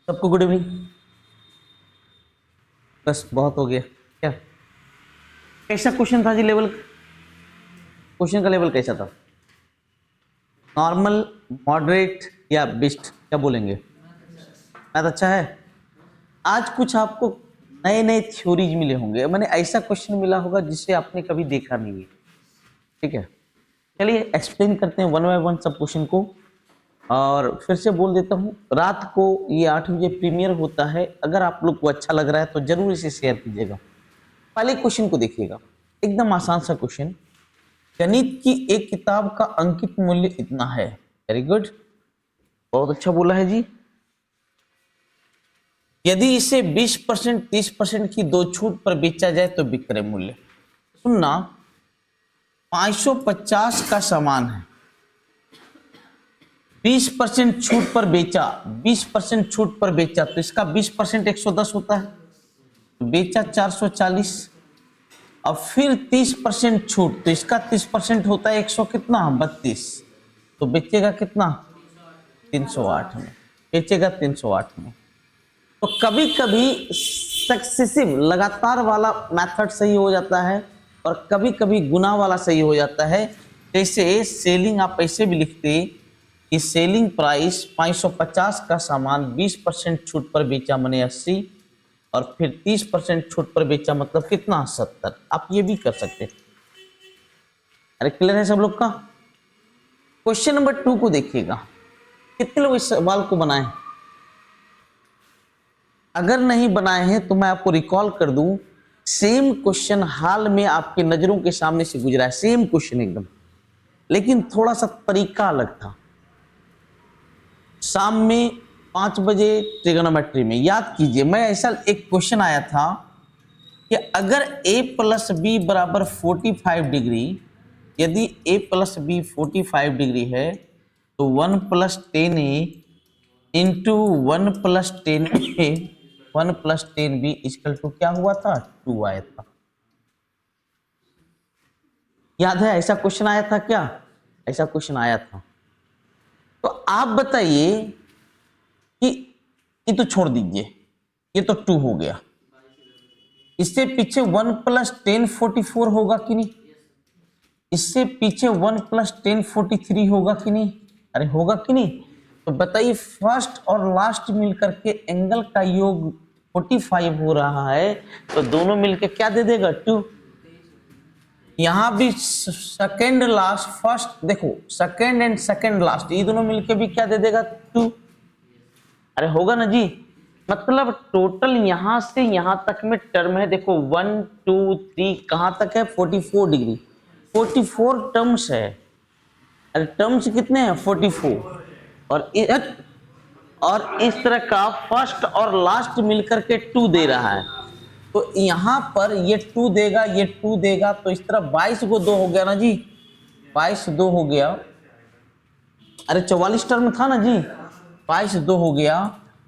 सबको good evening. बस बहुत हो गया क्या? कैसा क्वेश्चन था जी? लेवल क्वेश्चन का लेवल कैसा था? नॉर्मल, मॉडरेट या बेस्ट, क्या बोलेंगे? मैथ अच्छा है। आज कुछ आपको नए नए थ्योरीज मिले होंगे, मैंने ऐसा क्वेश्चन मिला होगा जिसे आपने कभी देखा नहीं है। ठीक है, चलिए एक्सप्लेन करते हैं वन बाय वन सब क्वेश्चन को। और फिर से बोल देता हूँ, रात को ये 8 बजे प्रीमियर होता है। अगर आप लोग को अच्छा लग रहा है तो जरूर इसे शेयर कीजिएगा। पहले क्वेश्चन को देखिएगा, एकदम आसान सा क्वेश्चन। गणित की एक किताब का अंकित मूल्य इतना है। वेरी गुड, बहुत अच्छा बोला है जी। यदि इसे 20%, 30% की दो छूट पर बेचा जाए तो विक्रय मूल्य, सुनना, 550 का सामान है, 20% छूट पर बेचा, 20% छूट पर बेचा तो इसका 20% 110 होता है, बेचा 440। अब फिर 30% छूट तो इसका 30% होता है 100 कितना, 32। तो बेचेगा कितना, 308 में, बेचेगा 308 में। तो कभी कभी सक्सेसिव लगातार वाला मेथड सही हो जाता है और कभी कभी गुना वाला सही हो जाता है। जैसे सेलिंग आप ऐसे भी लिखते कि सेलिंग प्राइस 550 का सामान 20% छूट पर बेचा मने 80 और फिर 30% छूट पर बेचा मतलब कितना, 70। आप ये भी कर सकते हैं। अरे क्लियर है सब लोग का? क्वेश्चन नंबर 2 को देखिएगा। कितने लोग इस सवाल को बनाए? अगर नहीं बनाए हैं तो मैं आपको रिकॉल कर दूं, सेम क्वेश्चन हाल में आपकी नजरों के सामने से गुजरा है, सेम क्वेश्चन एकदम, लेकिन थोड़ा सा तरीका अलग था। शाम में 5 बजे ट्रिगोनोमेट्री में याद कीजिए, मैं ऐसा एक क्वेश्चन आया था कि अगर a प्लस बी बराबर 45 डिग्री, यदि a प्लस बी 45 डिग्री है तो 1 plus 10a into 1 plus 10a 1 plus 10b equal to क्या हुआ था, 2 आया था। याद है ऐसा क्वेश्चन आया था क्या? ऐसा क्वेश्चन आया था। तो आप बताइए कि ये तो छोड़ दीजिए, ये तो 2 हो गया, इससे पीछे 1 प्लस 10 44 होगा कि नहीं? इससे पीछे 1 प्लस 10 43 होगा कि नहीं? अरे होगा कि नहीं? तो बताइए, फर्स्ट और लास्ट मिलकर के एंगल का योग 45 हो रहा है, तो दोनों मिलकर क्या दे देगा, 2। यहां भी सेकेंड लास्ट फर्स्ट, देखो सेकेंड एंड सेकेंड लास्ट ये दोनों मिलकर भी क्या दे देगा, 2। अरे होगा ना जी। मतलब टोटल यहां से यहां तक में टर्म है, देखो 1 2 3 कहां तक है, 44 डिग्री, 44 टर्म्स है। अरे टर्म्स कितने हैं, 44। और इस तरह का फर्स्ट और लास्ट मिलकर के 2 दे रहा है, तो यहां पर ये 2 देगा, ये 2 देगा, तो इस तरह 22 को 2 हो गया ना जी, 22 2 हो गया। अरे 44 टर्म था ना जी, 22 2 हो गया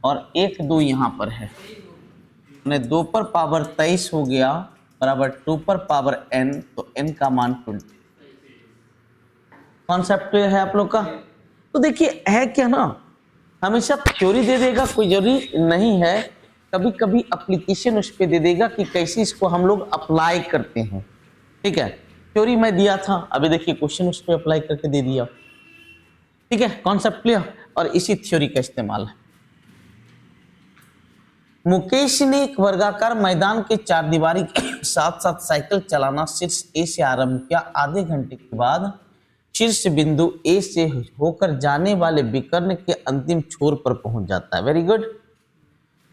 और 1 2 यहां पर है, 2 पर पावर 23 हो गया बराबर 2 पर पावर n, तो n का मान 20। कॉन्सेप्ट है आप लोग का? तो देखिए है क्या ना, हमेशा थ्योरी दे देगा कोई जरूरी नहीं है, कभी कभी एप्लीकेशन उस पर दे देगा कि कैसे इसको हम लोग अप्लाई करते हैं। ठीक है, थ्योरी मैं दिया था, अभी देखिए क्वेश्चन उस पर अप्लाई करके दे दिया। ठीक है, कॉन्सेप्ट क्लियर, और इसी थ्योरी का इस्तेमाल है। मुकेश ने एक वर्गाकार मैदान के 4 दीवारी के साथ साथ साइकिल चलाना शीर्ष ए से आरंभ किया। आधे घंटे के बाद शीर्ष बिंदु ए से होकर जाने वाले विकर्ण के अंतिम छोर पर पहुंच जाता है। Very good.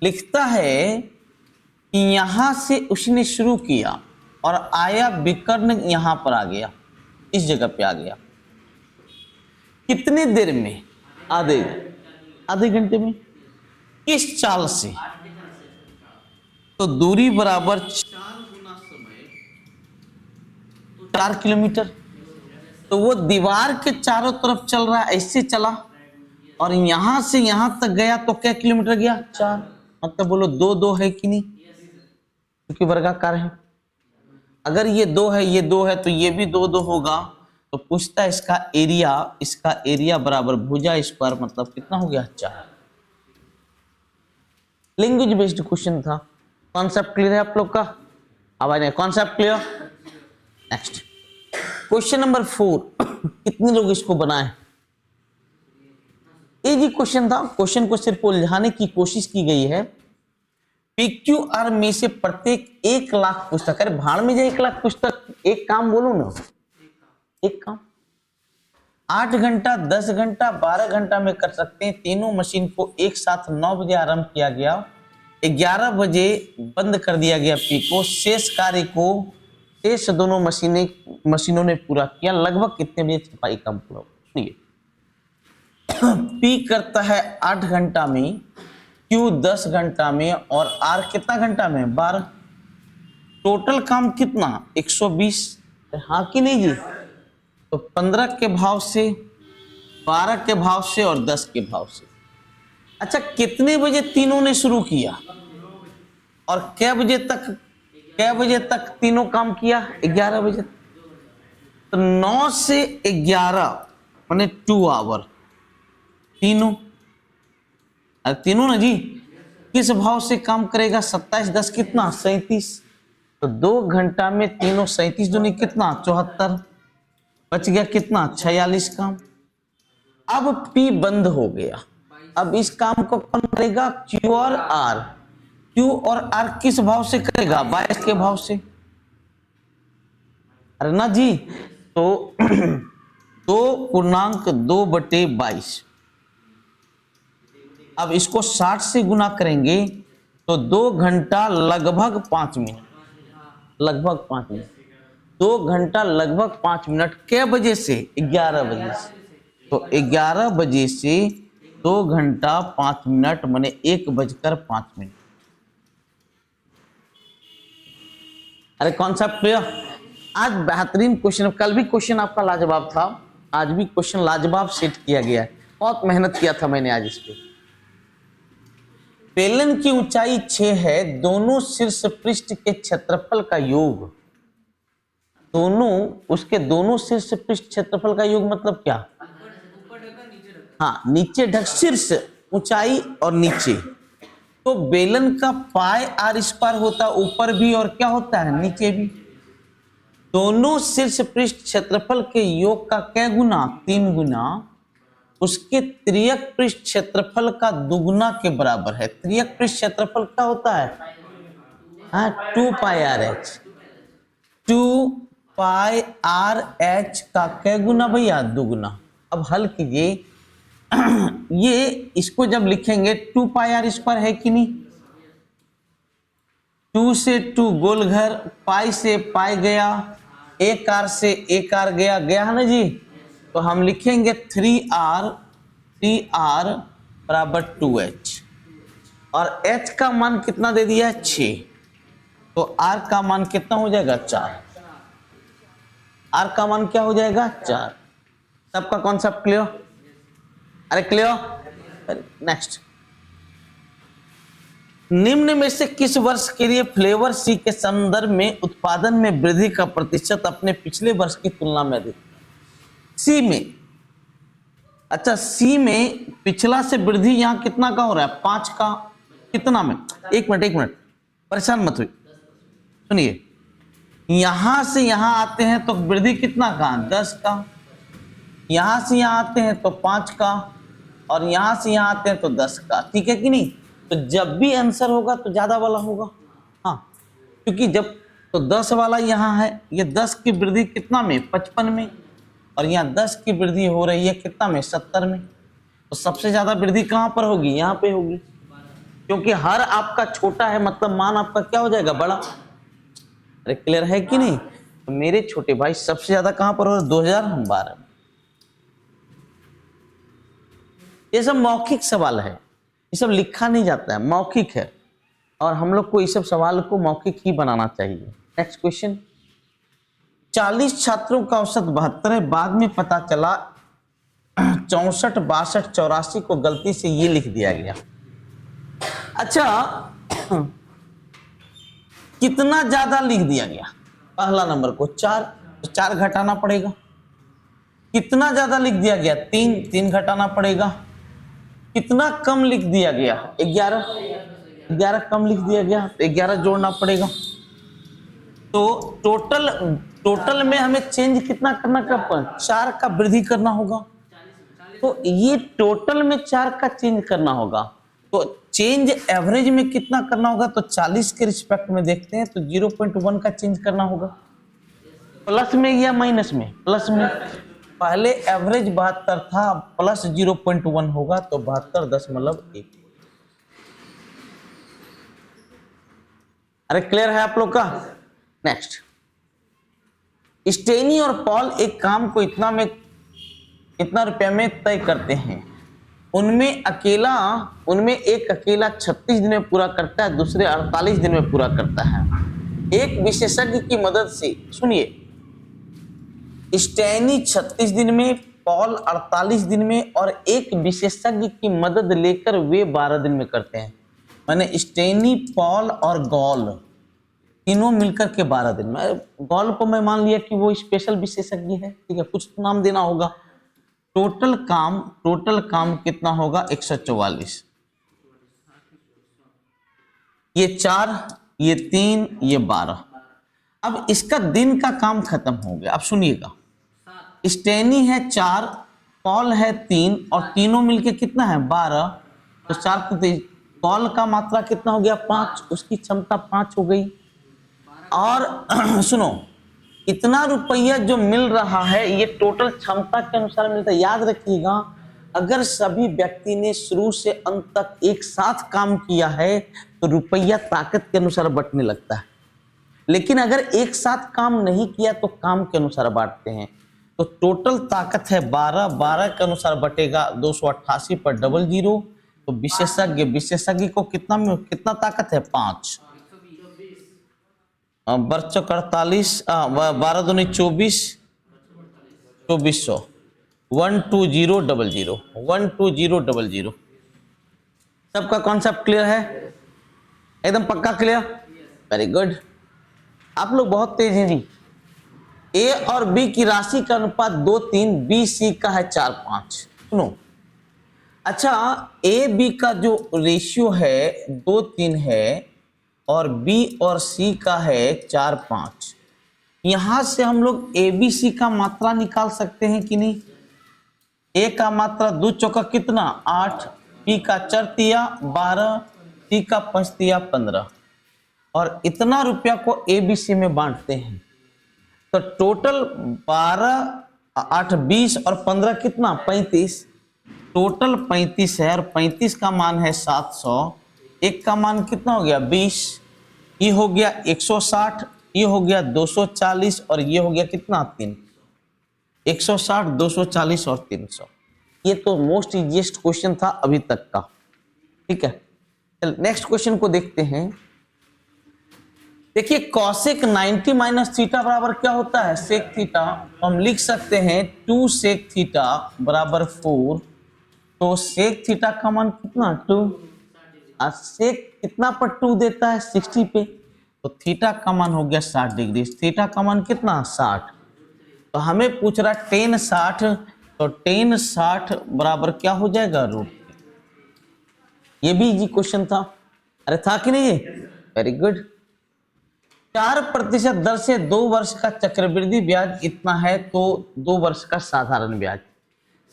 लिखता है कि यहां से उसने शुरू किया और आया विकर्ण यहां पर आ गया, इस जगह पे आ गया। कितने देर में? आधे घंटे में। किस चाल से? तो दूरी बराबर 4 गुना समय, 4 किलोमीटर। तो वो दीवार के चारों तरफ चल रहा है, ऐसे चला और यहां से यहां तक गया, तो क्या किलोमीटर गया, 4। मतलब बोलो 2 2 है कि नहीं, क्योंकि वर्गाकार है। अगर ये 2 है, ये 2 है, तो ये भी 2 2 होगा। तो पूछता है इसका एरिया बराबर भुजा स्क्वायर, मतलब कितना हो गया, 4। लैंग्वेज बेस्ड क्वेश्चन था। कॉन्सेप्ट क्लियर है आप लोग का? आवाज नहीं, concept clear. Next question number 4, कितने लोग इसको बनाए? इजी क्वेश्चन था। क्वेश्चन को सिर्फ उलझाने की कोशिश की गई है। PQR में से प्रत्येक 1 लाख पुस्तक, अरे भाड़ में जाए 1 लाख पुस्तक, एक काम बोलो ना, एक काम 8 घंटा, 10 घंटा, 12 घंटा में कर सकते हैं। तीनों मशीन को एक साथ 9 बजे आरंभ किया गया, 11 बजे बंद कर दिया गया पी को। शेष कार्य को शेष दोनों मशीनों ने पूरा किया। लगभग कितने बजे छपाई का पूरा? सुनिए, पी करता है 8 घंटा में, क्यू 10 घंटा में और आर कितना घंटा में? 12। टोटल काम कितना? 120। हाँ कि नहीं जी? तो 15 के भाव से, 12 के भाव से और 10 के भाव से। अच्छा, कितने बजे तीनों ने शुरू किया और कै बजे तक तीनों काम किया? 11 बजे। तो 9 से 11 माने 2 आवर तीनों। अरे तीनों ना जी, किस भाव से काम करेगा? 27 10 कितना? 37। तो 2 घंटा में तीनों 37 दूनी कितना? 74। बच गया कितना? 46 काम। अब पी बंद हो गया। अब इस काम को कौन करेगा? क्यू और आर। क्यू और आर किस भाव से करेगा? 22 के भाव से। अरे ना जी, तो 2.2/22। अब इसको 60 से गुना करेंगे तो 2 घंटा लगभग 5 मिनट, लगभग 5 मिनट। 2 घंटा लगभग 5 मिनट। कै बजे से? 11 बजे से। तो 11 बजे से 2 घंटा 5 मिनट माने 1:05। अरे कॉन्सेप्ट क्लियर? आज बेहतरीन क्वेश्चन, कल भी क्वेश्चन आपका लाजवाब था, आज भी क्वेश्चन लाजवाब सेट किया गया है। बहुत मेहनत किया था मैंने आज इस पे। बेलन की ऊंचाई 6 है, दोनों शीर्ष पृष्ठ के क्षेत्रफल का योग, दोनों शीर्ष पृष्ठ क्षेत्रफल का योग मतलब क्या? हाँ, नीचे ढक, शीर्ष ऊंचाई और नीचे। तो बेलन का पाई r² होता है, ऊपर भी और क्या होता है? नीचे भी। दोनों शीर्ष पृष्ठ क्षेत्रफल के योग का क्या गुना? 3 गुना उसके त्रियक पृष्ठ क्षेत्रफल का दुगुना के बराबर है। त्रियक पृष्ठ क्षेत्रफल क्या होता है? हाँ, 2πrh। 2πrh का क्या गुना भैया? दुगुना। अब हल कीजिए, ये इसको जब लिखेंगे 2πr² है कि नहीं? 2 से 2 गोल घर, पाई से पाई गया, 1r से 1r गया, गया है ना जी? तो हम लिखेंगे 3r बराबर 2h और h का मान कितना दे दिया? 6। तो r का मान कितना हो जाएगा? 4। r का मान क्या हो जाएगा? 4। सबका कॉन्सेप्ट क्लियर? अरे क्लियर? नेक्स्ट, निम्न में से किस वर्ष के लिए फ्लेवर सी के संदर्भ में उत्पादन में वृद्धि का प्रतिशत अपने पिछले वर्ष की तुलना में अधिक? सी में, अच्छा सी में पिछला से वृद्धि यहाँ कितना का हो रहा है? 5 का। कितना में? एक मिनट, परेशान मत हुई, सुनिए। यहां से यहां आते हैं तो वृद्धि कितना का? 10 का। यहां से यहां आते हैं तो 5 का और यहां से यहां आते हैं तो 10 का। ठीक है कि नहीं? तो जब भी आंसर होगा तो ज्यादा वाला होगा। हाँ, क्योंकि जब तो 10 वाला यहाँ है, ये 10 की वृद्धि कितना में? 55 में। और यहाँ 10 की वृद्धि हो रही है कितना में? 70 में। तो सबसे ज्यादा वृद्धि कहाँ पर होगी? यहाँ पे होगी, क्योंकि हर आपका छोटा है मतलब मान आपका क्या हो जाएगा? बड़ा। अरे क्लियर है कि नहीं? तो मेरे छोटे भाई सबसे ज्यादा कहां पर हो रहा है? 2012 में। ये सब मौखिक सवाल है, ये सब लिखा नहीं जाता है, मौखिक है और हम लोग को इस सब सवाल को मौखिक ही बनाना चाहिए। नेक्स्ट क्वेश्चन, 40 छात्रों का औसत 72 है, बाद में पता चला 64, 62, 84 को गलती से ये लिख दिया गया। अच्छा, कितना ज्यादा लिख दिया गया? पहला नंबर को 4, तो 4 घटाना पड़ेगा। कितना ज्यादा लिख दिया गया? 3 घटाना पड़ेगा। कितना कम लिख दिया गया? 11। 11 कम लिख दिया गया तो 11 जोड़ना पड़ेगा। तो टोटल में हमें चेंज कितना करना का 4 का वृद्धि करना होगा। तो ये टोटल में 4 का चेंज करना होगा। तो चेंज एवरेज में कितना करना होगा, तो 40 के रिस्पेक्ट में देखते हैं तो 0.1 का चेंज करना होगा। प्लस में या माइनस में? प्लस में। पहले एवरेज 72 था, प्लस 0.1 होगा तो 72.1। अरे क्लियर है आप लोग का? नेक्स्ट, स्टेनी और पॉल एक काम को इतना रुपया में तय करते हैं। उनमें एक अकेला 36 दिन में पूरा करता है, दूसरे 48 दिन में पूरा करता है। एक विशेषज्ञ की मदद से, सुनिए, स्टेनी 36 दिन में, पॉल 48 दिन में, और एक विशेषज्ञ की मदद लेकर वे 12 दिन में करते हैं। माने स्टेनी, पॉल और गॉल तीनों मिलकर के 12 दिन में। गॉल को मैं मान लिया कि वो स्पेशल विशेषज्ञ है, ठीक है, कुछ तो नाम देना होगा। टोटल काम कितना होगा? 144। ये 4, ये 3, ये 12। अब इसका दिन का काम खत्म हो गया। अब सुनिएगा, स्टेनी है 4, पॉल है 3, और तीनों मिलके कितना है? 12। तो 4 पॉल का मात्रा कितना हो गया? 5, उसकी क्षमता 5 हो गई। और सुनो, इतना रुपया जो मिल रहा है ये टोटल क्षमता के अनुसार मिलता है। याद रखिएगा, अगर सभी व्यक्ति ने शुरू से अंत तक एक साथ काम किया है तो रुपया ताकत के अनुसार बंटने लगता है। लेकिन अगर एक साथ काम नहीं किया तो काम के अनुसार बांटते हैं। तो टोटल ताकत है 12 के अनुसार बटेगा 288 पर 00। तो विशेषज्ञ को कितना ताकत है? 5। बरचक 48, 12 दूनी 24, 2400, 12000, 12000। सबका कॉन्सेप्ट क्लियर है? एकदम पक्का क्लियर? Very good. आप लोग बहुत तेज हैं जी। ए और बी की राशि का अनुपात 2:3, बी सी का है 4:5। सुनो, अच्छा, ए बी का जो रेशियो है 2:3 है और बी और सी का है 4:5। यहां से हम लोग ए बी सी का मात्रा निकाल सकते हैं कि नहीं? ए का मात्रा 2 चौका कितना? 8, बी का 4 तिया 12, सी का 5 तिया 15, और इतना रुपया को ए बी सी में बांटते हैं। तो टोटल 12, 8, 20 और 15 कितना? 35। टोटल 35 है, और 35 का मान है 700। एक का मान कितना हो गया? 20। ये हो गया 160, ये हो गया 240, और ये हो गया कितना? 3। 160, 240 और 300। ये तो मोस्ट इजीएस्ट क्वेश्चन था अभी तक का, ठीक है। चल नेक्स्ट क्वेश्चन को देखते हैं। देखिए, कॉसेक 90 माइनस थीटा बराबर क्या होता है? Sec theta. हम लिख सकते हैं 2 सेक थीटा बराबर 4। तो सेक थीटा का मान कितना? 2। सेक कितना पर 2 देता है? 60 पे। तो थीटा का मान हो गया 60 डिग्री। थीटा का मान कितना? 60। तो हमें पूछ रहा है tan 60, तो tan 60 बराबर क्या हो जाएगा? √3। ये भी इजी क्वेश्चन था। अरे था कि नहीं? ये वेरी गुड। 4% दर से 2 वर्ष का चक्रवृद्धि ब्याज इतना है, तो 2 वर्ष का साधारण ब्याज।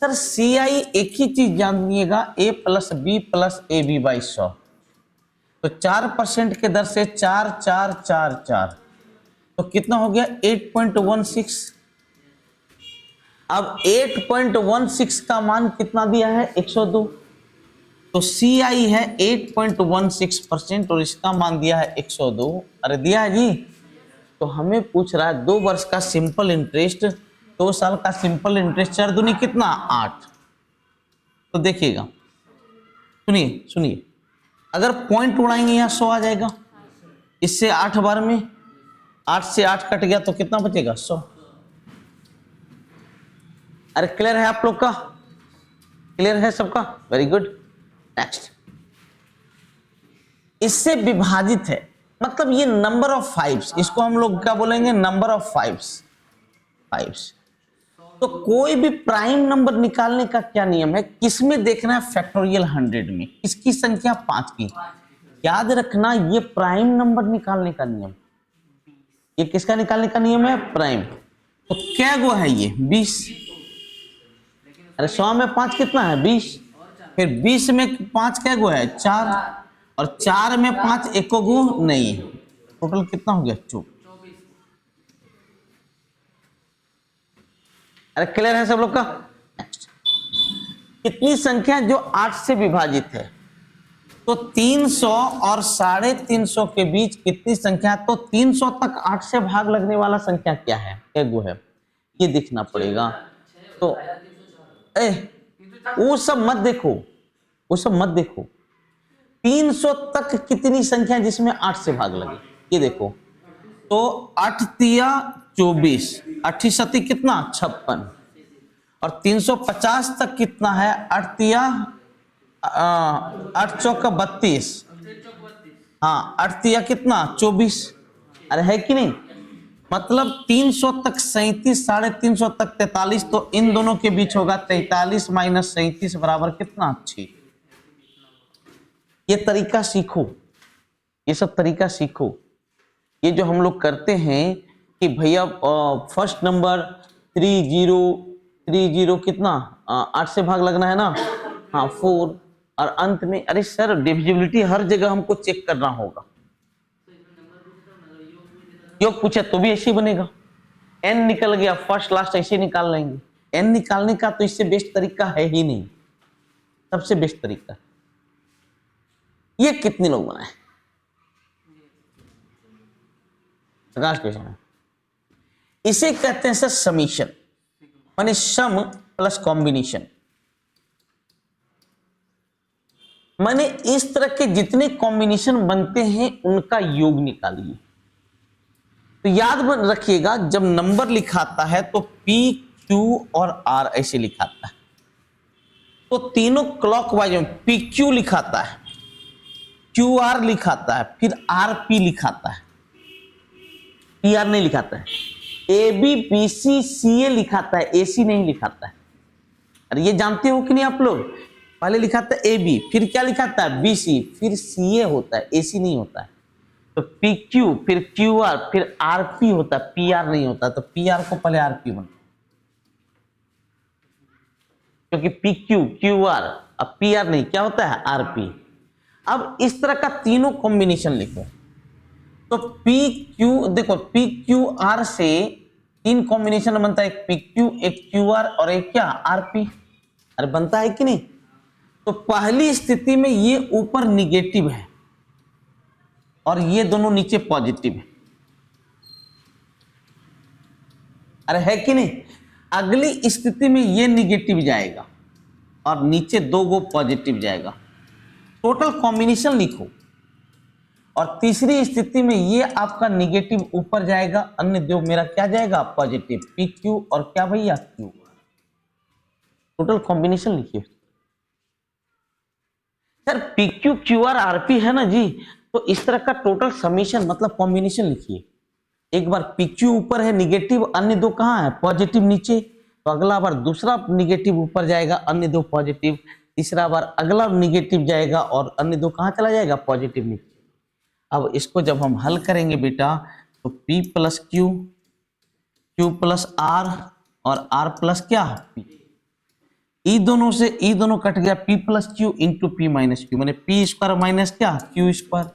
सर CI एक ही चीज जानिएगा, A + B + AB/100। तो 4% के दर से 4, 4, 4, 4, तो कितना हो गया? 8.16। अब 8.16 का मान कितना दिया है? 102। तो CI है 8.16% और इसका मान दिया है 102। अरे दिया है जी। तो हमें पूछ रहा है 2 वर्ष का सिंपल इंटरेस्ट, 2 साल का सिंपल इंटरेस्ट, 4 दूनी कितना? 8। तो देखिएगा, सुनिए, अगर पॉइंट उड़ाएंगे यहाँ 100 आ जाएगा। इससे 8 बार में 8 से 8 कट गया तो कितना बचेगा? 100। अरे क्लियर है आप लोग का? क्लियर है सबका? Very good. नेक्स्ट, इससे विभाजित है, मतलब ये नंबर ऑफ 5, इसको हम लोग क्या बोलेंगे? Number of 5। तो कोई भी प्राइम नंबर निकालने का क्या नियम है? किसमें देखना है? फैक्टोरियल 100 में। किसकी संख्या? 5 की। याद रखना ये प्राइम नंबर निकालने का नियम, ये किसका निकालने का नियम है? प्राइम। तो क्या गो है ये? 20। अरे 100 में 5 कितना है? 20। फिर 20 में 5 क्या गो है? 4। और 4 में 5 एको गो नहीं है। टोटल कितना हो गया? 24। अरे क्लियर है सब लोग का? नेक्स्ट, कितनी संख्या जो 8 से विभाजित है? तो 300 और 350 के बीच कितनी संख्या? तो 300 तक 8 से भाग लगने वाला संख्या क्या है? क्या गो है? ये देखना पड़ेगा। तो वो सब मत देखो, वो सब मत देखो। 300 तक कितनी संख्या जिसमें 8 से भाग लगे? ये देखो। तो 8 तिया 24, 8 सती कितना? 56। और 350 तक कितना है? 8 तिया 8 चौका 32। हाँ, 8 तिया कितना? 24। अरे है कि नहीं? मतलब 300 तक 37, 350 तक 43, तो इन दोनों के बीच होगा 43 माइनस 37 बराबर कितना? 6। ये तरीका सीखो, ये सब तरीका सीखो। ये जो हम लोग करते हैं कि भैया फर्स्ट नंबर 30 कितना 8 से भाग लगना है ना? हाँ 4। और अंत में अरे सर डिविजिबिलिटी हर जगह हमको चेक करना होगा। योग पूछे तो भी ऐसे ही बनेगा। n निकल गया, फर्स्ट लास्ट ऐसे निकाल लेंगे। n निकालने का तो इससे बेस्ट तरीका है ही नहीं, सबसे बेस्ट तरीका। ये कितने लोग बनाए? प्रकाश क्वेश्चन है। इसे कहते हैं सर समीशन, माने सम प्लस कॉम्बिनेशन। माने इस तरह के जितने कॉम्बिनेशन बनते हैं उनका योग निकालिए। तो याद रखिएगा जब नंबर लिखाता है तो P, Q और R ऐसे लिखाता है। तो तीनों क्लॉकवाइज में PQ लिखाता है, QR लिखाता है, फिर RP लिखाता है, PR नहीं लिखाता है। AB, BC, CA लिखाता है, AC नहीं लिखाता है। अरे ये जानते हो कि नहीं आप लोग? पहले लिखाता है AB, फिर क्या लिखाता है? BC, फिर CA होता है, AC नहीं होता है। तो PQ, फिर QR, फिर RP होता है, PR नहीं होता। तो PR को पहले RP बनता, क्योंकि PQ, QR अब PR नहीं, क्या होता है? RP। अब इस तरह का तीनों कॉम्बिनेशन लिखो। तो PQ देखो, PQR से 3 कॉम्बिनेशन बनता है, एक PQ, एक QR और एक क्या? RP। अरे बनता है कि नहीं? तो पहली स्थिति में ये ऊपर निगेटिव है और ये दोनों नीचे पॉजिटिव है। अरे है कि नहीं? अगली स्थिति में ये निगेटिव जाएगा और नीचे 2 गो पॉजिटिव जाएगा। टोटल कॉम्बिनेशन लिखो। और तीसरी स्थिति में ये आपका निगेटिव ऊपर जाएगा, अन्य दो मेरा क्या जाएगा? पॉजिटिव। PQ और क्या भैया? Q। टोटल कॉम्बिनेशन लिखिए सर। PQ, QR, RP है ना जी, तो इस तरह का टोटल समीशन मतलब कॉम्बिनेशन लिखिए। एक बार PQ ऊपर है निगेटिव, अन्य दो कहाँ है? पॉजिटिव नीचे। तो अगला बार दूसरा निगेटिव ऊपर जाएगा, अन्य दो पॉजिटिव। तीसरा बार अगला निगेटिव जाएगा और अन्य दो कहाँ चला जाएगा? पॉजिटिव नीचे। अब इसको जब हम हल करेंगे बेटा तो P plus Q, Q plus R और R प्लस क्या? P। ई दोनों से ई दोनों कट गया, P plus Q into P minus Q, मैंने P स्क्वायर माइनस क्या? Q square.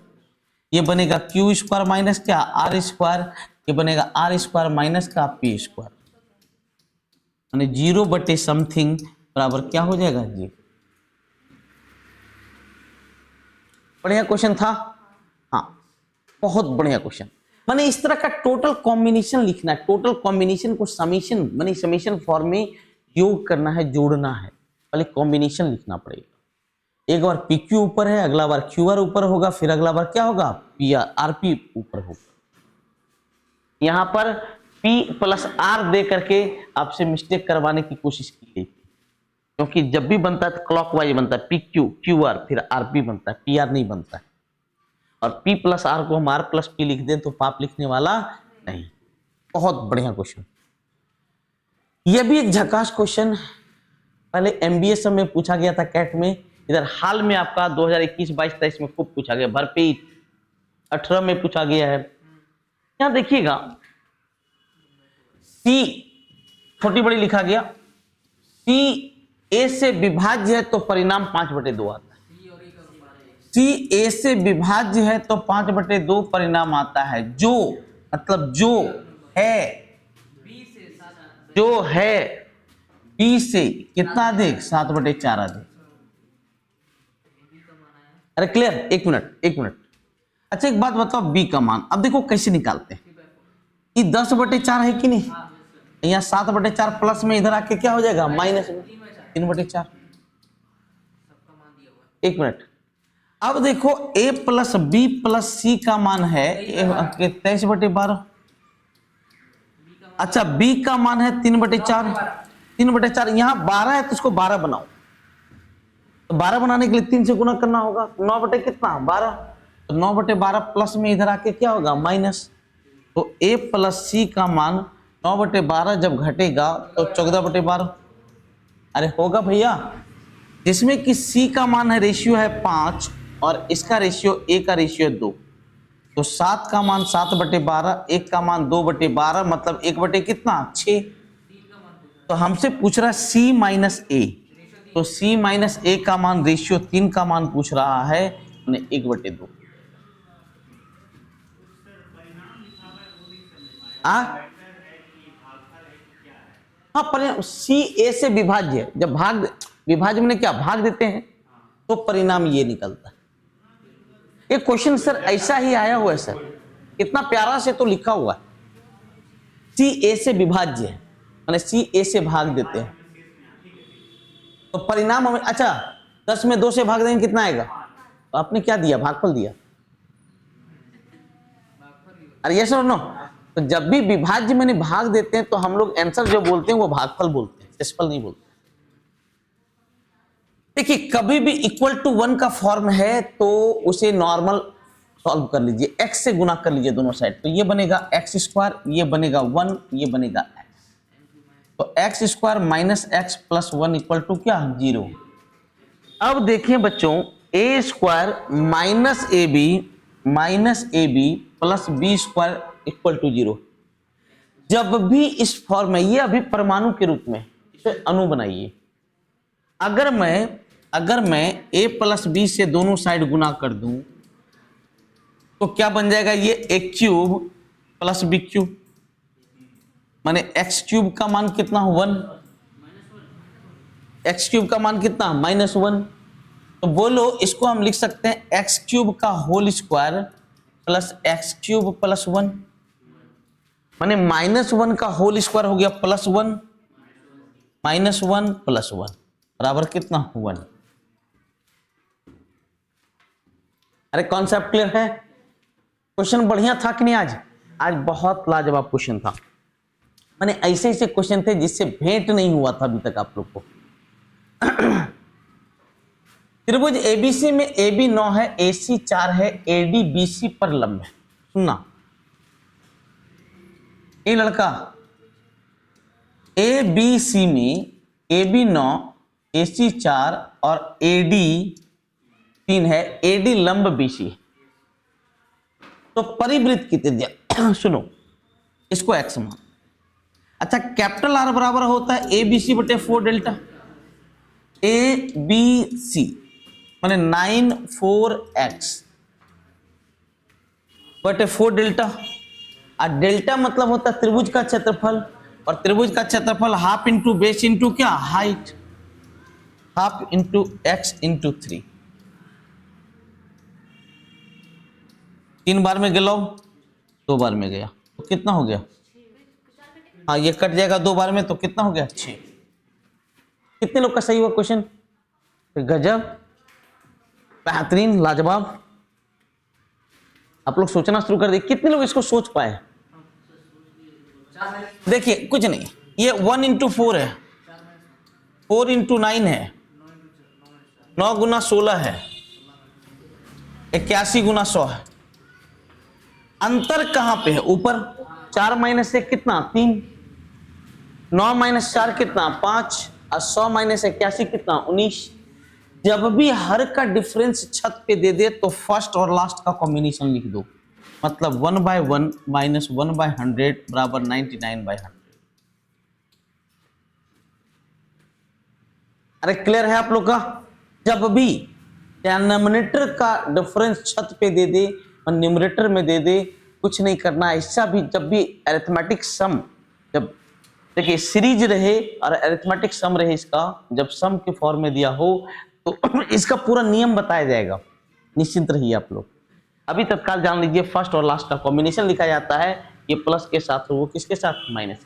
ये बनेगा Q स्क्वायर माइनस क्या? R square. ये बनेगा R स्क्वायर माइनस का P स्क्वायर, यानी 0 बटे समथिंग बराबर क्या हो जाएगा? 0। बढ़िया क्वेश्चन था, हाँ बहुत बढ़िया क्वेश्चन। माने इस तरह का टोटल कॉम्बिनेशन लिखना है। टोटल कॉम्बिनेशन को समीशन माने समीशन फॉर्म में योग करना है, जोड़ना है। पहले कॉम्बिनेशन लिखना पड़ेगा। एक बार PQ ऊपर है, अगला बार QR ऊपर होगा, फिर अगला बार क्या होगा? PR, RP ऊपर होगा। यहां पर P प्लस R दे करके आपसे मिस्टेक करवाने की कोशिश की गई, क्योंकि जब भी बनता है तो क्लॉकवाइज बनता है, PQ, QR फिर RP बनता है, PR नहीं बनता है। और P प्लस R को हम R प्लस P लिख दें तो पाप लिखने वाला नहीं। बहुत बढ़िया क्वेश्चन। यह भी एक झकास क्वेश्चन पहले MBA सब में पूछा गया था कैट में, इधर हाल में आपका 2021, 22, 23 में खूब पूछा गया, भरपेट 18 में पूछा गया है। यहां देखिएगा सी छोटी बड़ी लिखा गया, सी ए से विभाज्य है तो परिणाम 5/2 आता है। सी ए से विभाज्य है तो 5/2 परिणाम आता है। जो मतलब जो है बी से कितना अधिक, 7/4 अधिक। अरे क्लियर? एक मिनट। अच्छा एक बात बताओ, बी का मान अब देखो कैसे निकालते हैं। ये 10/4 है कि नहीं, यहाँ 7/4 प्लस में इधर आके क्या हो जाएगा, माइनस में 3/4। एक मिनट, अब देखो a प्लस बी प्लस सी का मान है 23/12। अच्छा b का मान है 3/4। 3/4 यहाँ 12 है तो इसको 12 बनाओ, तो 12 बनाने के लिए 3 से गुना करना होगा, 9/12। तो 9/12 प्लस में इधर आके क्या होगा, माइनस। तो a प्लस सी का मान 9/12 जब घटेगा तो 14/12। अरे होगा भैया, जिसमें कि c का मान है, रेशियो है 5 और इसका रेशियो a का रेशियो है 2। तो 7 का मान 7/12, 1 का मान 2/12, मतलब 1/6। तो हमसे पूछ रहा है c माइनस ए, तो c माइनस ए का मान रेशियो 3 का मान पूछ रहा है, 1/2। हाँ परिणाम सी ए से विभाज्य है, जब विभाज्य में क्या भाग देते हैं तो परिणाम ये निकलता है। ये क्वेश्चन सर ऐसा ही आया हुआ है सर, कितना प्यारा से तो लिखा हुआ है, सी ए से विभाज्य है माने सी ए से भाग देते हैं तो परिणाम हमें, अच्छा 10 में 2 से भाग देंगे कितना आएगा, तो आपने क्या दिया, भागफल दिया। अरे यस और नो, तो जब भी विभाज्य में भाग देते हैं तो हम लोग आंसर जो बोलते हैं वो भागफल बोलते हैं, शेषफल नहीं बोलते। देखिए कभी भी इक्वल टू 1 का फॉर्म है तो उसे नॉर्मल सॉल्व कर लीजिए, x से गुना कर लीजिए दोनों साइड, तो ये बनेगा x², ये बनेगा 1, ये बनेगा x। तो x² minus x plus 1 equal to क्या, 0। अब देखिए बच्चों, a² minus ab plus b² equal to 0। जब भी इस फॉर्म में, ये अभी परमाणु के रूप में, इसे अणु बनाइए। अगर मैं a प्लस b से दोनों साइड गुना कर दूं तो क्या बन जाएगा, ये a³ प्लस b³ माने x³ का मान कितना, 1। x³ का मान कितना, -1। तो बोलो इसको हम लिख सकते हैं x³ का whole square plus x³ plus 1 माने -1 का होल स्क्वायर हो गया प्लस 1, -1 प्लस 1 बराबर कितना, 1। अरे कॉन्सेप्ट क्लियर है? क्वेश्चन बढ़िया था कि नहीं? आज बहुत लाजवाब क्वेश्चन था, माने ऐसे ऐसे क्वेश्चन थे जिससे भेंट नहीं हुआ था अभी तक आप लोग को। त्रिभुज एबीसी में AB 9 है, AC 4 है, AD BC पर लंब है। सुनना, ये लड़का ABC में AB 9, AC 4 और AD 3 है, AD लंब BC है, तो परिवृत्त की त्रिज्या सुनो, इसको x मान। अच्छा कैपिटल R बराबर होता है ABC बटे 4 डेल्टा, ABC माने 9/4x बटे 4 डेल्टा। और डेल्टा मतलब होता है त्रिभुज का क्षेत्रफल, और त्रिभुज का क्षेत्रफल हाफ इंटू बेस इंटू क्या, height, half into x into 3। 3 बार में गया, 2 बार में गया तो कितना हो गया, हाँ ये कट जाएगा 2 बार में तो कितना हो गया, 6। कितने लोग का सही हुआ क्वेश्चन? गजब, बेहतरीन, लाजवाब। आप लोग सोचना शुरू कर दिए, कितने लोग इसको सोच पाए? देखिए कुछ नहीं, ये 1 इंटू 4 है, 4 इंटू 9 है, 9 गुना 16 है, 81 गुना 100 है। अंतर कहां पे है, ऊपर। 4 माइनस 1 कितना, 3, 9 माइनस 4 कितना, 5, और 100 माइनस 81 कितना, 19। जब भी हर का डिफरेंस छत पे दे दे तो फर्स्ट और लास्ट का कॉम्बिनेशन लिख दो, मतलब 1/1 माइनस 1/100 बराबर 99/100। अरे क्लियर है आप लोग का? जब भी डिनोमिनेटर का डिफरेंस छत पे दे दे और न्यूमरेटर में दे दे, कुछ नहीं करना है। ऐसा भी जब भी अरिथमेटिक सम, जब देखिए सीरीज रहे और अरिथमेटिक सम रहे, इसका जब सम के फॉर्म में दिया हो तो इसका पूरा नियम बताया जाएगा, निश्चिंत रहिए आप लोग। अभी तत्काल जान लीजिए, फर्स्ट और लास्ट का कॉम्बिनेशन लिखा जाता है, ये प्लस के साथ वो किसके साथ, माइनस।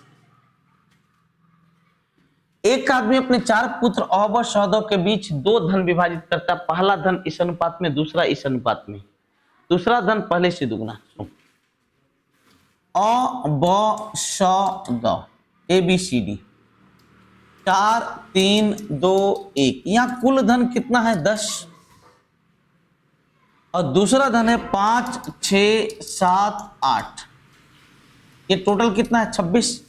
एक आदमी अपने 4 पुत्र और सौदों के बीच 2 धन विभाजित करता है, पहला धन इस अनुपात में, दूसरा इस अनुपात में, दूसरा धन पहले से दुगना। ABCD 4 3 2 1, यहां कुल धन कितना है 10 और दूसरा धन है 5 6 7 8, ये टोटल कितना है 26।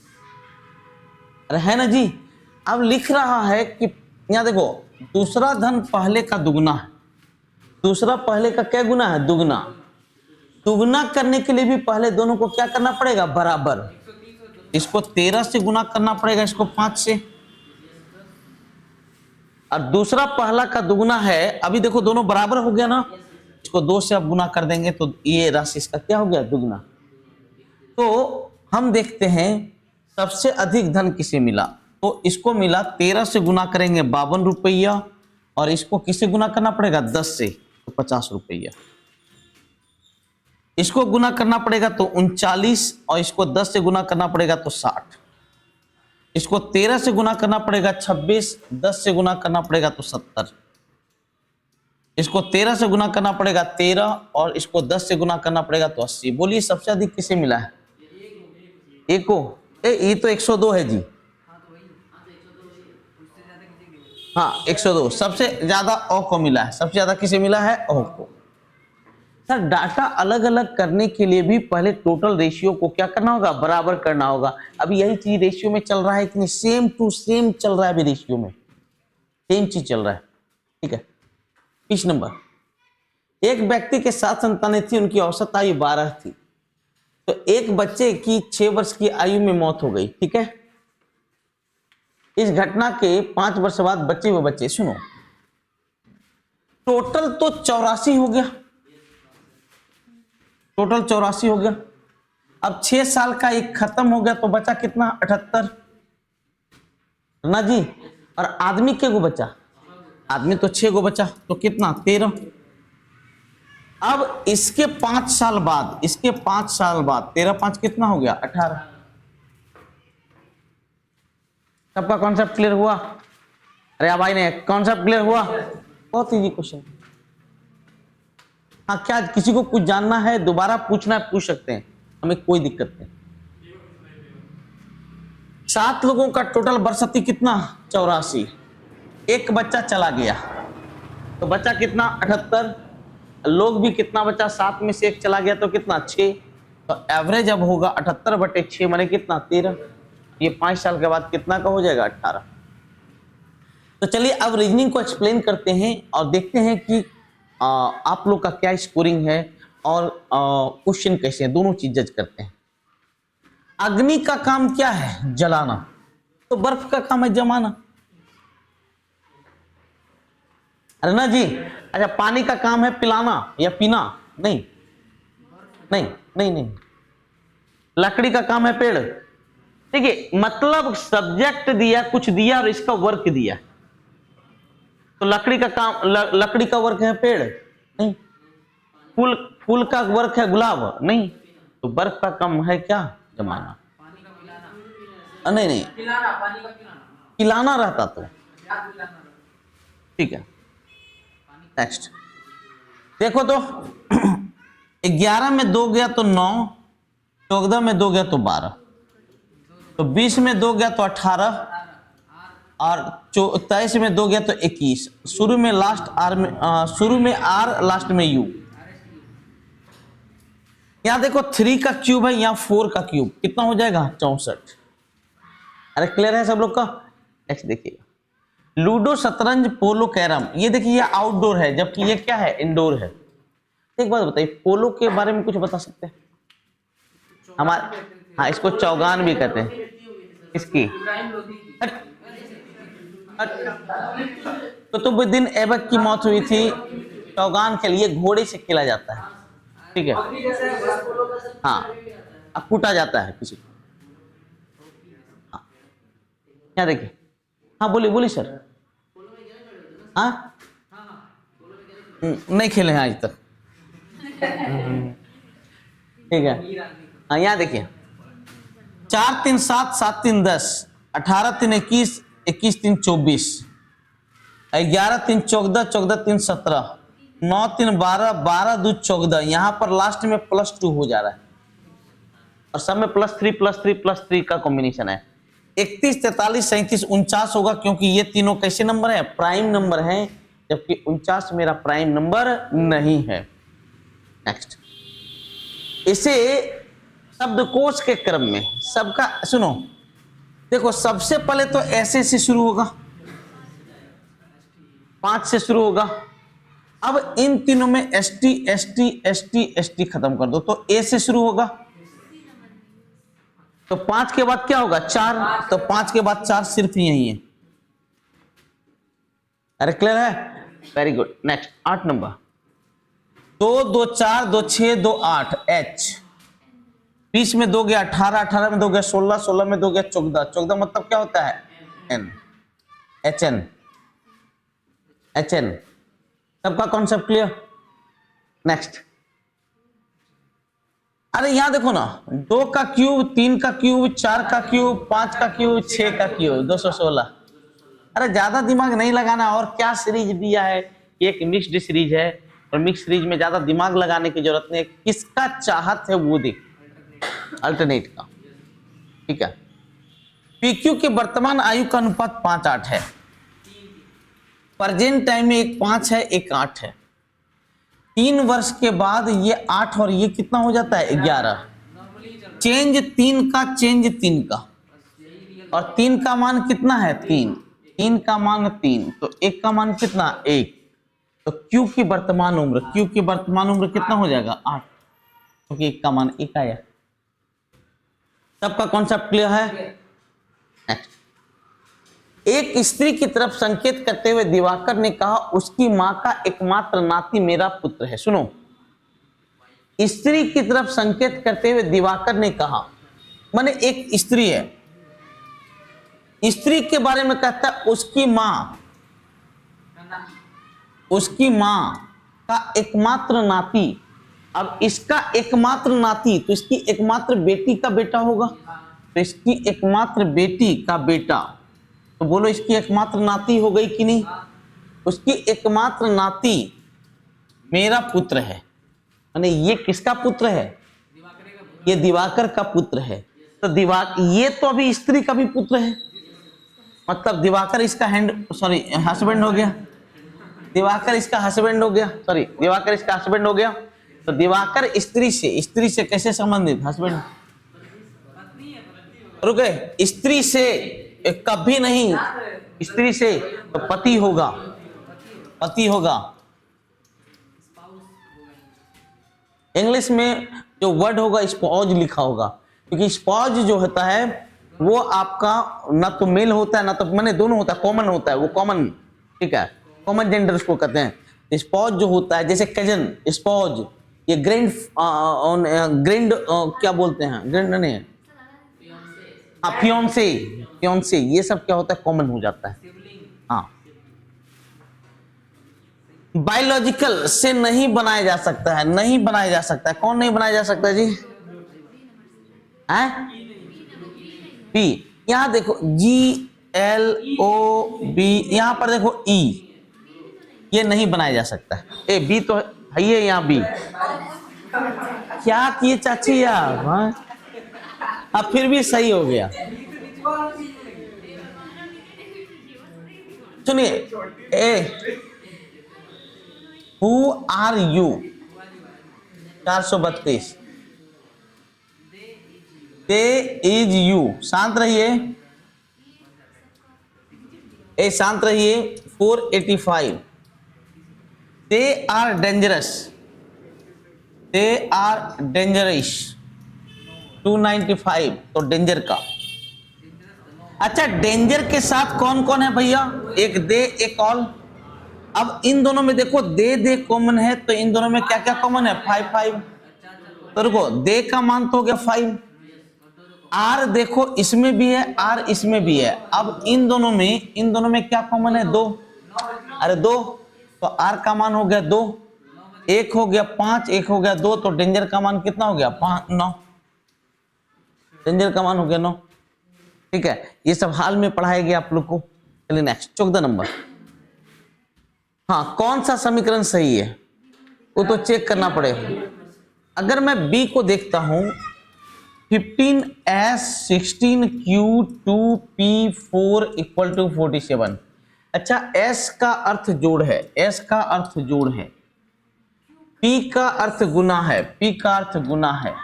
अरे है ना जी। अब लिख रहा है कि यहां देखो, दूसरा धन पहले का दुगना है, दूसरा पहले का क्या गुना है, दुगना। दुगना करने के लिए भी पहले दोनों को क्या करना पड़ेगा, बराबर। इसको 13 से गुना करना पड़ेगा, इसको 5 से। और दूसरा पहला का दुगना है, अभी देखो दोनों बराबर हो गया ना, इसको 2 से अब गुना कर देंगे तो ये राशि इसका क्या हो गया, दुगना। तो हम देखते हैं सबसे अधिक धन किसे मिला, तो इसको मिला 13 से गुना करेंगे 52 रुपया, और इसको किससे गुना करना पड़ेगा, 10 से, तो 50 रुपया। इसको गुना करना पड़ेगा तो 39, और इसको 10 से गुना करना पड़ेगा तो 60। इसको 13 से गुना करना पड़ेगा 26, 10 से गुना करना पड़ेगा तो 70। इसको 13 से गुना करना पड़ेगा 13, और इसको 10 से गुना करना पड़ेगा तो 80। बोलिए सबसे अधिक किसे मिला है, एक को। ये तो 102 है जी, हाँ 102 सबसे ज्यादा ओ को मिला है, सबसे ज्यादा किसे मिला है, ओ को। सर डाटा अलग अलग करने के लिए भी पहले टोटल रेशियो को क्या करना होगा, बराबर करना होगा। अभी यही चीज रेशियो में चल रहा है कि नहीं, सेम टू सेम चल रहा है, अभी रेशियो में सेम चीज चल रहा है, ठीक है। 20 नंबर, एक व्यक्ति के 7 संतानें थी, उनकी औसत आयु 12 थी, तो एक बच्चे की 6 वर्ष की आयु में मौत हो गई, ठीक है। इस घटना के 5 वर्ष बाद बच्चे वो बच्चे, सुनो, टोटल तो 84 हो गया, टोटल 84 हो गया। अब 6 साल का एक खत्म हो गया तो बचा कितना, 78 ना जी। और आदमी के गो बचा, आदमी तो 6 गो बचा, तो कितना, 13। अब इसके 5 साल बाद, इसके 5 साल बाद 13 5 कितना हो गया, 18। सबका कॉन्सेप्ट क्लियर हुआ? अरे भाई ने कॉन्सेप्ट क्लियर हुआ? बहुत इजी क्वेश्चन। हाँ, क्या किसी को कुछ जानना है, दोबारा पूछना है, पूछ सकते हैं, हमें कोई दिक्कत नहीं। 7 लोगों का टोटल बरसती कितना, 84। एक बच्चा चला गया तो बचा कितना, 78। लोग भी कितना बचा, 7 में से एक चला गया तो कितना, 6। तो एवरेज अब होगा 78/6 माने कितना, 13। ये 5 साल के बाद कितना का हो जाएगा, 18। तो चलिए अब रीजनिंग को एक्सप्लेन करते हैं और देखते हैं कि आप लोग का क्या स्कोरिंग है और क्वेश्चन कैसे हैं, दोनों चीज जज करते हैं। अग्नि का काम क्या है, जलाना, तो बर्फ का काम है जमाना, अरे ना जी। अच्छा, पानी का काम है पिलाना या पीना, नहीं नहीं नहीं नहीं। लकड़ी का काम है पेड़, ठीक है। मतलब सब्जेक्ट दिया, कुछ दिया और इसका वर्क दिया, तो लकड़ी का काम, लकड़ी का वर्क है पेड़, नहीं। फूल का वर्क है गुलाब, नहीं। तो बर्फ का काम है क्या, जमाना। नहीं नहीं, पिलाना रहता तो, ठीक है। नेक्स्ट देखो तो 11 में 2 गया तो 9, 14 में 2 गया तो 12, तो 20 में 2 गया तो 18, और 23 में 2 गया तो 21। शुरू में लास्ट आर में, शुरू में आर, लास्ट में यू। यहां देखो 3 का क्यूब है, यहां 4 का क्यूब, कितना हो जाएगा, 64। अरे क्लियर है सब लोग का? नेक्स्ट देखिएगा, लूडो, शतरंज, पोलो, कैरम। ये देखिए ये आउटडोर है, जबकि ये क्या है, इंडोर है। एक बात बताइए, पोलो के बारे में कुछ बता सकते हैं हमारे? हाँ, इसको चौगान भी कहते हैं। इसकी कुतुबुद्दीन ऐबक की मौत हुई थी चौगान के लिए, घोड़े से खेला जाता है, ठीक है। हाँ, अब कूटा जाता है किसी को। हाँ, क्या देखिए, हाँ बोलिए बोलिए सर। हाँ, नहीं खेले हैं आज तक। ठीक है, हाँ यहाँ देखिए, 4 3 7 7 3 10, 18 3 21, 21 3 24, 11 3 14, 14 3 17, 9 3 12, 12 2 14। यहाँ पर लास्ट में +2 हो जा रहा है और सब में +3 +3 +3 का कॉम्बिनेशन है। 31 43 37 49 होगा, क्योंकि ये तीनों कैसे नंबर है, प्राइम नंबर है, जबकि 49 मेरा प्राइम नंबर नहीं है। नेक्स्ट, इसे शब्दकोश के क्रम में सबका सुनो, देखो सबसे पहले तो ऐसे से शुरू होगा, 5 से शुरू होगा। अब इन तीनों में ST ST ST ST खत्म कर दो, तो A से शुरू होगा, तो 5 के बाद क्या होगा, 4, तो 5 के बाद 4 सिर्फ यही है। अरे क्लियर है, very good. Next 8 number, 2 2 4 2 6 2 8 H, 20 में 2 गया 18, 18 में 2 गया 16, 16 में 2 गया 14, 14 मतलब क्या होता है, N, HN, HN। सबका कॉन्सेप्ट क्लियर। नेक्स्ट, अरे यहां देखो ना, 2 का क्यूब, 3 का क्यूब, 4 का क्यूब, 5 का क्यूब, 6 का क्यूब, 216। अरे ज्यादा दिमाग नहीं लगाना। और क्या सीरीज दिया है, एक मिक्स्ड सीरीज है, और मिक्स सीरीज में ज्यादा दिमाग लगाने की जरूरत नहीं है, किसका चाहत है वो देख, अल्टरनेट का, ठीक है। PQ के वर्तमान आयु का अनुपात 5:8 है, प्रेजेंट टाइम में एक 5 है एक 8 है। 3 वर्ष के बाद ये 8 और ये कितना हो जाता है, 11। चेंज 3 का, चेंज 3 का, और 3 का मान कितना है, 3, 3 का मान 3, तो 1 का मान कितना, 1। तो Q की वर्तमान उम्र, Q की वर्तमान उम्र कितना हो जाएगा, 8, क्योंकि 1 का मान 1 आया। सबका कॉन्सेप्ट क्लियर है। नेक्स्ट, एक स्त्री की तरफ संकेत करते हुए दिवाकर ने कहा, उसकी मां का एकमात्र नाती मेरा पुत्र है। सुनो, स्त्री की तरफ संकेत करते हुए दिवाकर ने कहा, माने एक स्त्री है, स्त्री के बारे में कहता है उसकी मां का एकमात्र नाती। अब इसका एकमात्र नाती, तो इसकी एकमात्र बेटी का बेटा होगा, तो इसकी एकमात्र बेटी का बेटा, तो बोलो इसकी एकमात्र नाती हो गई कि नहीं। उसकी एकमात्र नाती मेरा पुत्र है, यानी ये किसका पुत्र है, ये दिवाकर का पुत्र है। तो ये तो अभी स्त्री का भी पुत्र है, मतलब दिवाकर इसका हस्बैंड हो गया, दिवाकर इसका हस्बैंड हो गया, दिवाकर इसका हस्बैंड हो गया। तो दिवाकर स्त्री से कैसे संबंधित, हस्बैंड, रुके, स्त्री से कभी नहीं, स्त्री से तो पति होगा, पति होगा। इंग्लिश में जो वर्ड होगा स्पॉज लिखा होगा, क्योंकि स्पॉज जो होता है वो आपका ना तो मेल होता है ना तो मैंने दोनों होता है, कॉमन होता है, वो कॉमन, ठीक है, कॉमन जेंडर उसको कहते हैं। स्पॉज जो होता है, जैसे कजन, स्पॉज, ये ग्रैंड क्या बोलते हैं, ग्रैंड नहीं, फियोंसे, ये सब क्या होता है, कॉमन हो जाता है। हाँ, बायोलॉजिकल से नहीं बनाया जा सकता है, नहीं बनाया जा सकता है। कौन नहीं बनाया जा सकता जी, है P। यहां देखो GLOB, यहां पर देखो E, ये नहीं बनाया जा सकता है। B तो है ही, यहाँ B। क्या किए चाची यार, अब फिर भी सही हो गया। सुनिए, who are you, 432, they is you, शांत रहिए। ए शांत रहिए। 485 they are dangerous, they are dangerous. 295 तो डेंजर का। अच्छा डेंजर के साथ कौन कौन है भैया? एक दे एक ऑल। अब इन दोनों में देखो दे कॉमन है, तो इन दोनों में क्या क्या कॉमन है? 5 तो रुको, दे का मान तो हो गया 5। आर देखो इसमें भी है, आर इसमें भी है। अब इन दोनों में क्या कॉमन है? 2। अरे 2, तो आर का मान हो गया 2। एक हो गया 5, एक हो गया 2, तो डेंजर का मान कितना हो गया? 9। डेंजर का मान हो गया 9। ठीक है, ये सब हाल में पढ़ाया गया आप लोग को। चलिए नेक्स्ट, 14 नंबर। हाँ, कौन सा समीकरण सही है वो तो चेक करना पड़ेगा। अगर मैं बी को देखता हूं, 15s 16q2p4 इक्वल टू 47। अच्छा, s का अर्थ जोड़ है, s का अर्थ जोड़ है, p का अर्थ गुना है, p का अर्थ गुना है,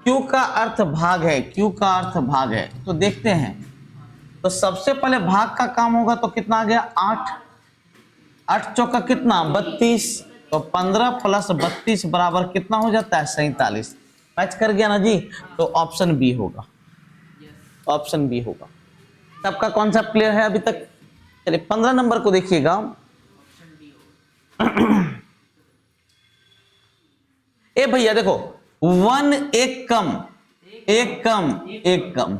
q का अर्थ भाग है, q का अर्थ भाग है। तो देखते हैं, तो सबसे पहले भाग का काम होगा तो कितना आ गया? 8। 8 चौका कितना? 32। तो 15 प्लस 32 बराबर कितना हो जाता है? 47। मैच कर गया ना जी? तो ऑप्शन बी होगा, ऑप्शन बी होगा। सबका कॉन्सेप्ट क्लियर है अभी तक? चलिए 15 नंबर को देखिएगा। ए भैया देखो, 1 एक कम, एक कम, एक कम,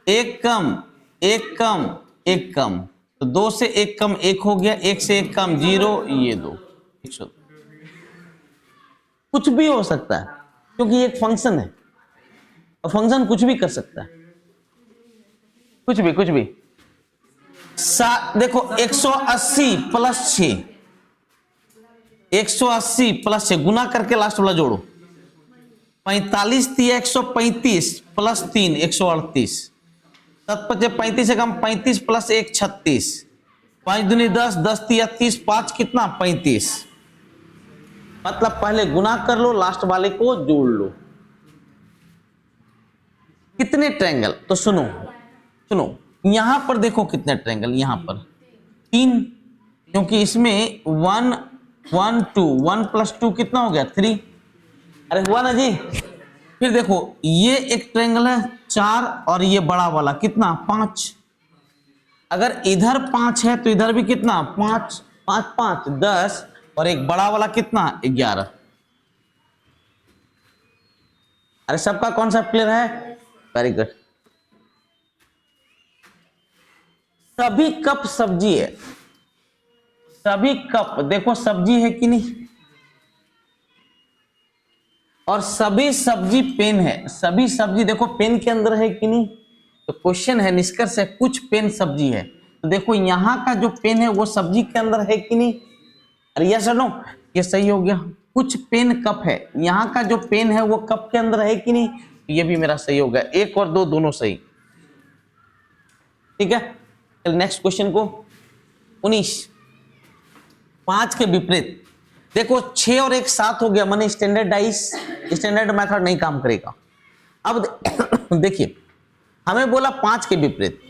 एक कम, एक कम, एक कम, तो 2 से 1 कम 1 हो गया, 1 से 1 कम 0, ये 2। कुछ भी हो सकता है क्योंकि ये एक फंक्शन है, और फंक्शन कुछ भी कर सकता है, कुछ भी कुछ भी। देखो 180 प्लस 6, 180 प्लस 6 गुना करके लास्ट वाला जोड़ो। 45 थी 135 प्लस 3 138। 7 5 35 से कम 35 प्लस 1 36। 5 दूनी 10, 10 3 30, 5 कितना? 35। मतलब पहले गुना कर लो, लास्ट वाले को जोड़ लो। कितने ट्रायंगल? तो सुनो सुनो, यहां पर देखो कितने ट्रायंगल, यहां पर 3, क्योंकि इसमें 1 1 2, 1 प्लस 2 कितना हो गया? 3। अरे हुआ ना जी? फिर देखो ये एक ट्रायंगल है 4, और ये बड़ा वाला कितना? 5। अगर इधर 5 है तो इधर भी कितना? 5 5 5 10, और एक बड़ा वाला कितना? 11। अरे सबका कॉन्सेप्ट क्लियर है? Very good. सभी कप सब्जी है, सभी कप देखो सब्जी है कि नहीं, और सभी सब्जी पेन है, सभी सब्जी देखो पेन के अंदर है कि नहीं। तो क्वेश्चन है, निष्कर्ष है, कुछ पेन सब्जी है। तो देखो यहां का जो पेन है वो सब्जी के अंदर है कि नहीं? अरे यस और नो? ये सही हो गया। कुछ पेन कप है, यहां का जो पेन है वो कप के अंदर है कि नहीं? ये भी मेरा सही हो गया। 1 और 2 दोनों सही। ठीक है, नेक्स्ट क्वेश्चन को 19। 5 के विपरीत देखो 6 और 1 7 हो गया, माने स्टैंडर्ड मेथड नहीं काम करेगा। अब देखिए हमें बोला 5 के विपरीत,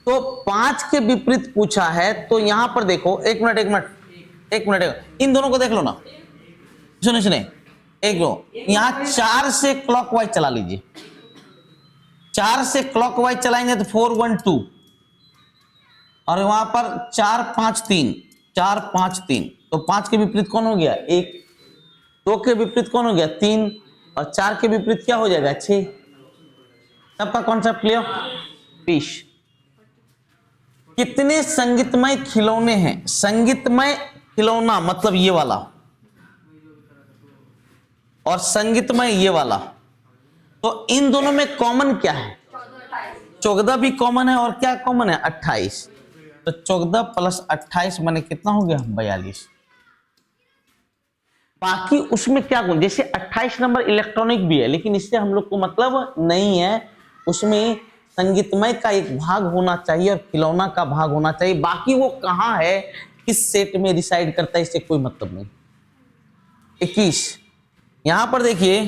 तो 5 के विपरीत पूछा है, तो यहां पर देखो एक मिनट, इन दोनों को देख लो ना। सुने एक लो, यहां 4 से क्लॉकवाइज चला लीजिए। 4 से क्लॉकवाइज चलाएंगे तो 4 1 2, और वहां पर 4 5 3, 4 5 3, तो 5 के विपरीत कौन हो गया? 1। 2 के विपरीत कौन हो गया? 3, और 4 के विपरीत क्या हो जाएगा? 6। सबका कॉन्सेप्ट क्लियर? फिश। कितने संगीतमय खिलौने हैं? संगीतमय खिलौना मतलब ये वाला, और संगीतमय ये वाला, तो इन दोनों में कॉमन क्या है? 14 भी कॉमन है, और क्या कॉमन है? 28। तो 14 प्लस 28 माने कितना हो गया? 42। बाकी उसमें क्या गुण, जैसे 28 नंबर इलेक्ट्रॉनिक भी है, लेकिन इससे हम लोग को मतलब नहीं है। उसमें संगीतमय का एक भाग होना चाहिए और खिलौना का भाग होना चाहिए। बाकी वो कहां है, किस सेट में रिसाइड करता है, इससे कोई मतलब नहीं। 21 यहां पर देखिए,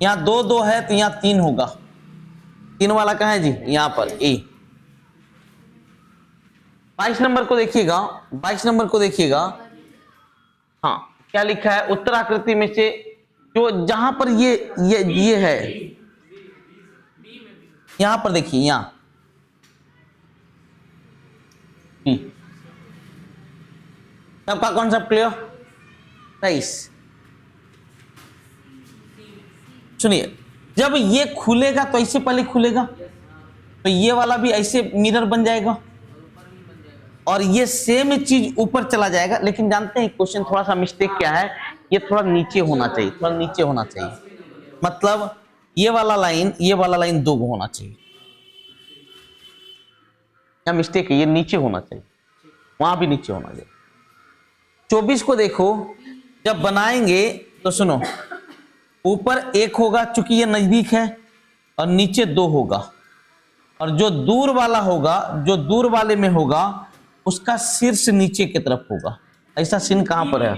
यहां 2 2 है तो यहां 3 होगा। 3 वाला कहां है जी? यहां पर ए। 22 नंबर को देखिएगा, 22 नंबर को देखिएगा। हाँ, क्या लिखा है? उत्तराकृति में से जो जहां पर ये है, यहां पर देखिए, यहां सबका कॉन्सेप्ट क्लियर? 23। सुनिए, जब ये खुलेगा तो ऐसे पहले खुलेगा, तो ये वाला भी ऐसे मिरर बन जाएगा और ये सेम चीज ऊपर चला जाएगा। लेकिन जानते हैं क्वेश्चन थोड़ा सा मिस्टेक क्या है, ये थोड़ा नीचे होना चाहिए, थोड़ा नीचे होना चाहिए। मतलब ये वाला लाइन दो होना चाहिए। क्या मिस्टेक है? ये नीचे होना चाहिए, वहां भी नीचे होना चाहिए। 24 को देखो, जब बनाएंगे तो सुनो, ऊपर 1 होगा चूंकि ये नजदीक है, और नीचे 2 होगा, और जो दूर वाला होगा, जो दूर वाले में होगा, उसका शीर्ष नीचे की तरफ होगा। ऐसा सीन कहां पर है?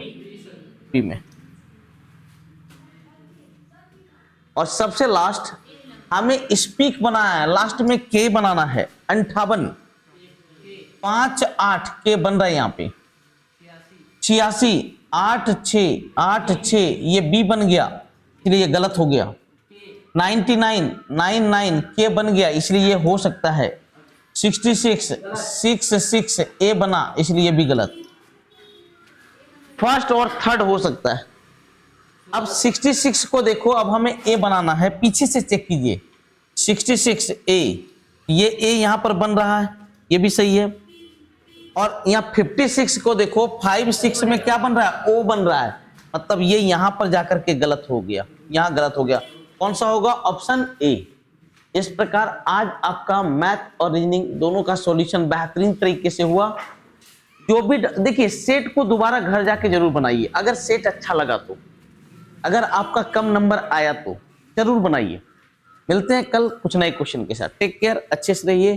बी में। और सबसे लास्ट हमें स्पीक बनाना है, लास्ट में के बनाना है 58, 5 8 के बन रहा है यहाँ पे, 86 8 6 8 6, ये बी बन गया इसलिए ये गलत हो गया। 99 99 के बन गया इसलिए ये हो सकता है। 66 66 ए बना इसलिए ये भी गलत। फर्स्ट और थर्ड हो सकता है। अब 66 को देखो, अब हमें ए बनाना है, पीछे से चेक कीजिए। 66 ए, ये ए यहां पर बन रहा है, ये भी सही है। और यहाँ 56 को देखो, 5 6 में क्या बन रहा है? ओ बन रहा है, मतलब ये यहां पर जाकर के गलत हो गया, यहां गलत हो गया। कौन सा होगा? Option A. इस प्रकार आज आपका मैथ और रीजनिंग दोनों का सॉल्यूशन बेहतरीन तरीके से हुआ। जो भी देखिए, सेट को दोबारा घर जाके जरूर बनाइए, अगर सेट अच्छा लगा तो, अगर आपका कम नंबर आया तो जरूर बनाइए। मिलते हैं कल कुछ नए क्वेश्चन के साथ। टेक केयर, अच्छे से रहिए।